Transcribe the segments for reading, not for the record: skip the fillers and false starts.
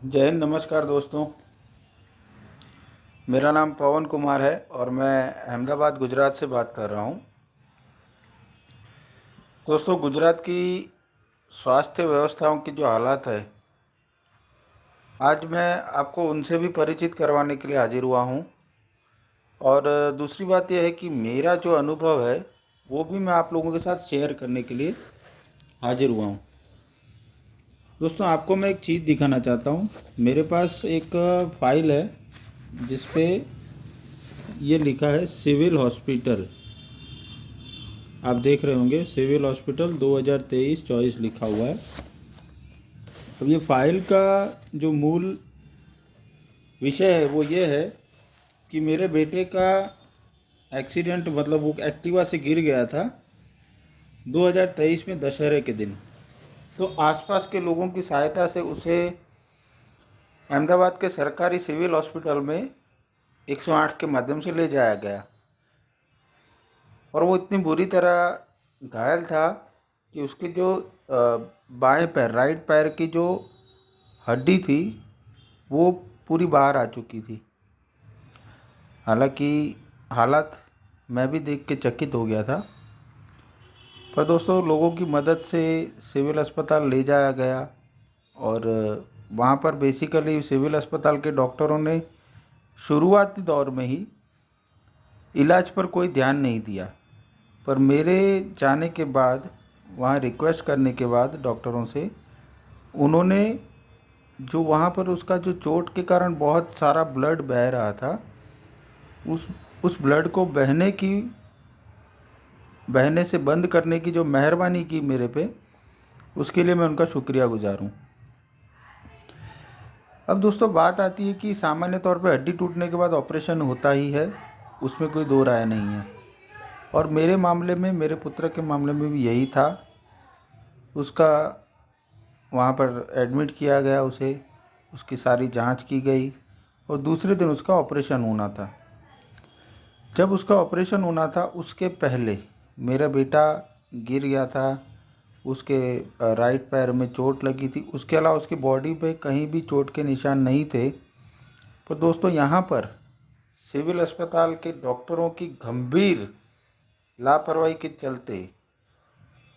जय हिंद। नमस्कार दोस्तों, मेरा नाम पवन कुमार है और मैं अहमदाबाद गुजरात से बात कर रहा हूँ। दोस्तों, गुजरात की स्वास्थ्य व्यवस्थाओं की जो हालात है, आज मैं आपको उनसे भी परिचित करवाने के लिए हाजिर हुआ हूँ। और दूसरी बात यह है कि मेरा जो अनुभव है वो भी मैं आप लोगों के साथ शेयर करने के लिए हाजिर हुआ हूँ। दोस्तों, आपको मैं एक चीज़ दिखाना चाहता हूँ। मेरे पास एक फाइल है जिस पे ये लिखा है सिविल हॉस्पिटल। आप देख रहे होंगे सिविल हॉस्पिटल 2023-24 लिखा हुआ है। अब ये फाइल का जो मूल विषय है वो ये है कि मेरे बेटे का एक्सीडेंट, मतलब वो एक्टिवा से गिर गया था 2023 में दशहरे के दिन। तो आसपास के लोगों की सहायता से उसे अहमदाबाद के सरकारी सिविल हॉस्पिटल में 108 के माध्यम से ले जाया गया। और वो इतनी बुरी तरह घायल था कि उसके जो बाएं पैर, राइट पैर की जो हड्डी थी वो पूरी बाहर आ चुकी थी। हालांकि हालात मैं भी देख के चकित हो गया था, पर दोस्तों लोगों की मदद से सिविल अस्पताल ले जाया गया। और वहाँ पर बेसिकली सिविल अस्पताल के डॉक्टरों ने शुरुआती दौर में ही इलाज पर कोई ध्यान नहीं दिया। पर मेरे जाने के बाद, वहाँ रिक्वेस्ट करने के बाद डॉक्टरों से, उन्होंने जो वहाँ पर उसका जो चोट के कारण बहुत सारा ब्लड बह रहा था, उस ब्लड को बहने से बंद करने की जो मेहरबानी की मेरे पे, उसके लिए मैं उनका शुक्रिया गुजार हूँ। अब दोस्तों, बात आती है कि सामान्य तौर पे हड्डी टूटने के बाद ऑपरेशन होता ही है, उसमें कोई दो राय नहीं है। और मेरे मामले में, मेरे पुत्र के मामले में भी यही था। उसका वहाँ पर एडमिट किया गया, उसकी सारी जांच की गई और दूसरे दिन उसका ऑपरेशन होना था। जब उसका ऑपरेशन होना था उसके पहले मेरा बेटा गिर गया था, उसके राइट पैर में चोट लगी थी। उसके अलावा उसकी बॉडी पे कहीं भी चोट के निशान नहीं थे। पर दोस्तों, यहाँ पर सिविल अस्पताल के डॉक्टरों की गंभीर लापरवाही के चलते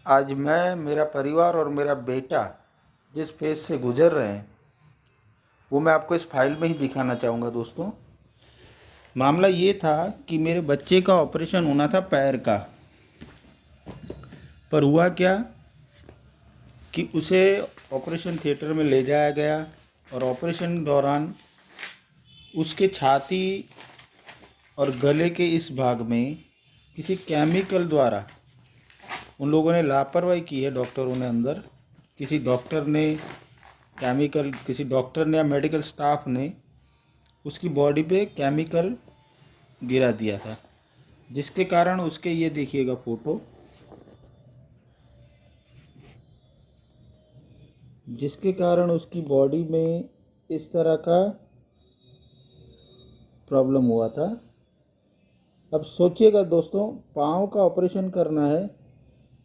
आज मैं, मेरा परिवार और मेरा बेटा जिस फेज से गुजर रहे हैं वो मैं आपको इस फाइल में ही दिखाना चाहूँगा। दोस्तों, मामला ये था कि मेरे बच्चे का ऑपरेशन होना था पैर का। पर हुआ क्या कि उसे ऑपरेशन थिएटर में ले जाया गया और ऑपरेशन दौरान उसके छाती और गले के इस भाग में किसी केमिकल द्वारा उन लोगों ने लापरवाही की है। डॉक्टरों ने अंदर, किसी डॉक्टर ने या मेडिकल स्टाफ ने उसकी बॉडी पे केमिकल गिरा दिया था, जिसके कारण उसके, ये देखिएगा फोटो, जिसके कारण उसकी बॉडी में इस तरह का प्रॉब्लम हुआ था। अब सोचिएगा दोस्तों, पाँव का ऑपरेशन करना है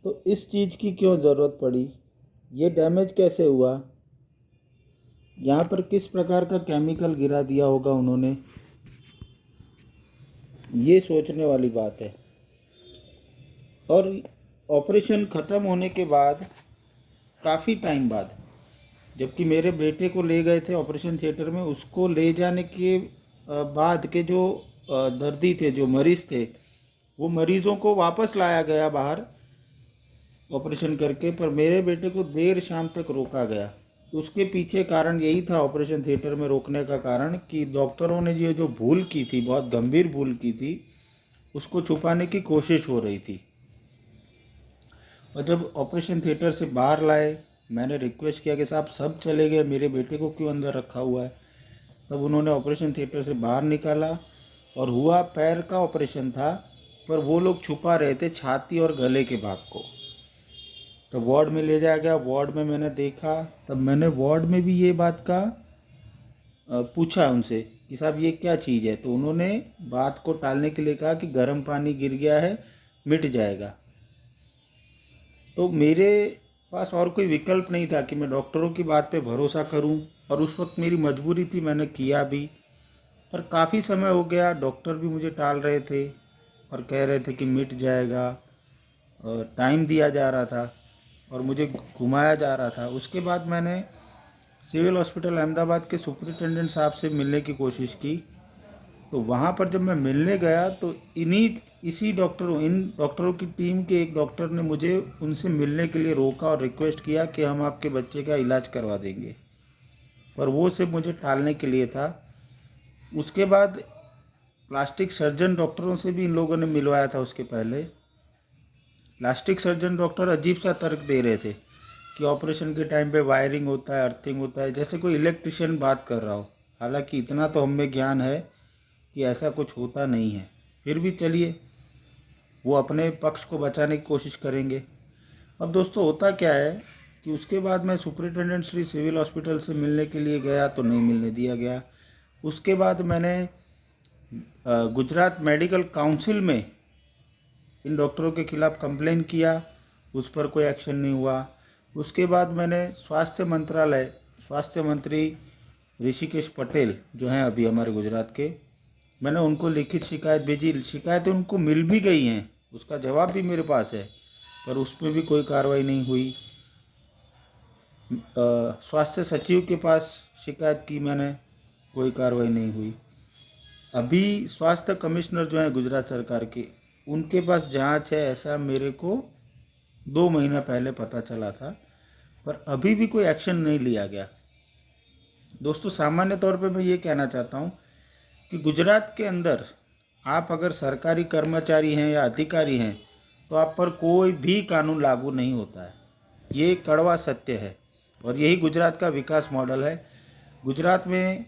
तो इस चीज़ की क्यों ज़रूरत पड़ी, ये डैमेज कैसे हुआ, यहाँ पर किस प्रकार का केमिकल गिरा दिया होगा उन्होंने, ये सोचने वाली बात है। और ऑपरेशन ख़त्म होने के बाद काफ़ी टाइम बाद, जबकि मेरे बेटे को ले गए थे ऑपरेशन थिएटर में, उसको ले जाने के बाद के जो दर्दी थे, जो मरीज़ थे, वो मरीज़ों को वापस लाया गया बाहर ऑपरेशन करके। पर मेरे बेटे को देर शाम तक रोका गया। उसके पीछे कारण यही था, ऑपरेशन थिएटर में रोकने का कारण, कि डॉक्टरों ने ये जो भूल की थी, बहुत गंभीर भूल की थी, उसको छुपाने की कोशिश हो रही थी। और जब ऑपरेशन थिएटर से बाहर लाए, मैंने रिक्वेस्ट किया कि साहब सब चले गए, मेरे बेटे को क्यों अंदर रखा हुआ है। तब उन्होंने ऑपरेशन थिएटर से बाहर निकाला और हुआ पैर का ऑपरेशन था, पर वो लोग छुपा रहे थे छाती और गले के भाग को। तो वार्ड में ले जाया गया। वार्ड में मैंने देखा, तब मैंने वार्ड में भी ये बात का पूछा उनसे कि साहब ये क्या चीज़ है। तो उन्होंने बात को टालने के लिए कहा कि गर्म पानी गिर गया है, मिट जाएगा। तो मेरे पास और कोई विकल्प नहीं था कि मैं डॉक्टरों की बात पे भरोसा करूं और उस वक्त मेरी मजबूरी थी, मैंने किया भी। पर काफ़ी समय हो गया, डॉक्टर भी मुझे टाल रहे थे और कह रहे थे कि मिट जाएगा, और टाइम दिया जा रहा था और मुझे घुमाया जा रहा था। उसके बाद मैंने सिविल हॉस्पिटल अहमदाबाद के सुपरिटेंडेंट साहब से मिलने की कोशिश की। तो वहाँ पर जब मैं मिलने गया तो इन डॉक्टरों की टीम के एक डॉक्टर ने मुझे उनसे मिलने के लिए रोका और रिक्वेस्ट किया कि हम आपके बच्चे का इलाज करवा देंगे, पर वो सिर्फ मुझे टालने के लिए था। उसके बाद प्लास्टिक सर्जन डॉक्टरों से भी इन लोगों ने मिलवाया था। उसके पहले प्लास्टिक सर्जन डॉक्टर अजीब सा तर्क दे रहे थे कि ऑपरेशन के टाइम पे वायरिंग होता है, अर्थिंग होता है, जैसे कोई इलेक्ट्रिशियन बात कर रहा हो। हालांकि इतना तो हमें ज्ञान है कि ऐसा कुछ होता नहीं है, फिर भी चलिए वो अपने पक्ष को बचाने की कोशिश करेंगे। अब दोस्तों होता क्या है कि उसके बाद मैं सुपरिटेंडेंट श्री सिविल हॉस्पिटल से मिलने के लिए गया तो नहीं मिलने दिया गया। उसके बाद मैंने गुजरात मेडिकल काउंसिल में इन डॉक्टरों के खिलाफ़ कंप्लेन किया, उस पर कोई एक्शन नहीं हुआ। उसके बाद मैंने स्वास्थ्य मंत्री ऋषिकेश पटेल जो हैं अभी हमारे गुजरात के, मैंने उनको लिखित शिकायत भेजी। शिकायतें उनको मिल भी गई हैं, उसका जवाब भी मेरे पास है, पर उस पर भी कोई कार्रवाई नहीं हुई। स्वास्थ्य सचिव के पास शिकायत की मैंने, कोई कार्रवाई नहीं हुई। अभी स्वास्थ्य कमिश्नर जो हैं गुजरात सरकार के, उनके पास जांच है ऐसा मेरे को 2 महीना पहले पता चला था, पर अभी भी कोई एक्शन नहीं लिया गया। दोस्तों सामान्य तौर पे मैं ये कहना चाहता हूँ कि गुजरात के अंदर आप अगर सरकारी कर्मचारी हैं या अधिकारी हैं तो आप पर कोई भी कानून लागू नहीं होता है। ये कड़वा सत्य है और यही गुजरात का विकास मॉडल है। गुजरात में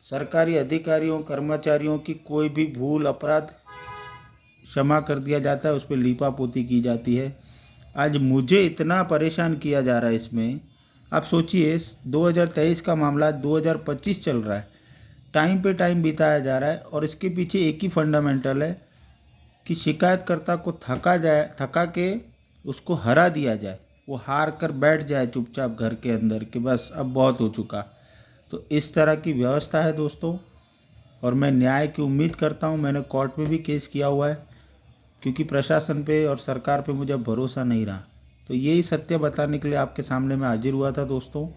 सरकारी अधिकारियों कर्मचारियों की कोई भी भूल अपराध क्षमा कर दिया जाता है, उस पर लीपापोती की जाती है। आज मुझे इतना परेशान किया जा रहा है इसमें, आप सोचिए 2023 का मामला 2025 चल रहा है, टाइम पे टाइम बिताया जा रहा है और इसके पीछे एक ही फंडामेंटल है कि शिकायतकर्ता को थका के उसको हरा दिया जाए, वो हार कर बैठ जाए चुपचाप घर के अंदर कि बस अब बहुत हो चुका। तो इस तरह की व्यवस्था है दोस्तों, और मैं न्याय की उम्मीद करता हूँ। मैंने कोर्ट में भी केस किया हुआ है क्योंकि प्रशासन पे और सरकार पे मुझे भरोसा नहीं रहा। तो यही सत्य बताने के लिए आपके सामने मैं हाजिर हुआ था दोस्तों।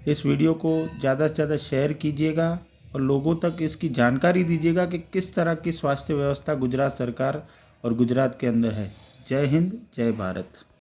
इस वीडियो को ज़्यादा से ज़्यादा शेयर कीजिएगा और लोगों तक इसकी जानकारी दीजिएगा कि किस तरह की स्वास्थ्य व्यवस्था गुजरात सरकार और गुजरात के अंदर है। जय हिंद, जय भारत।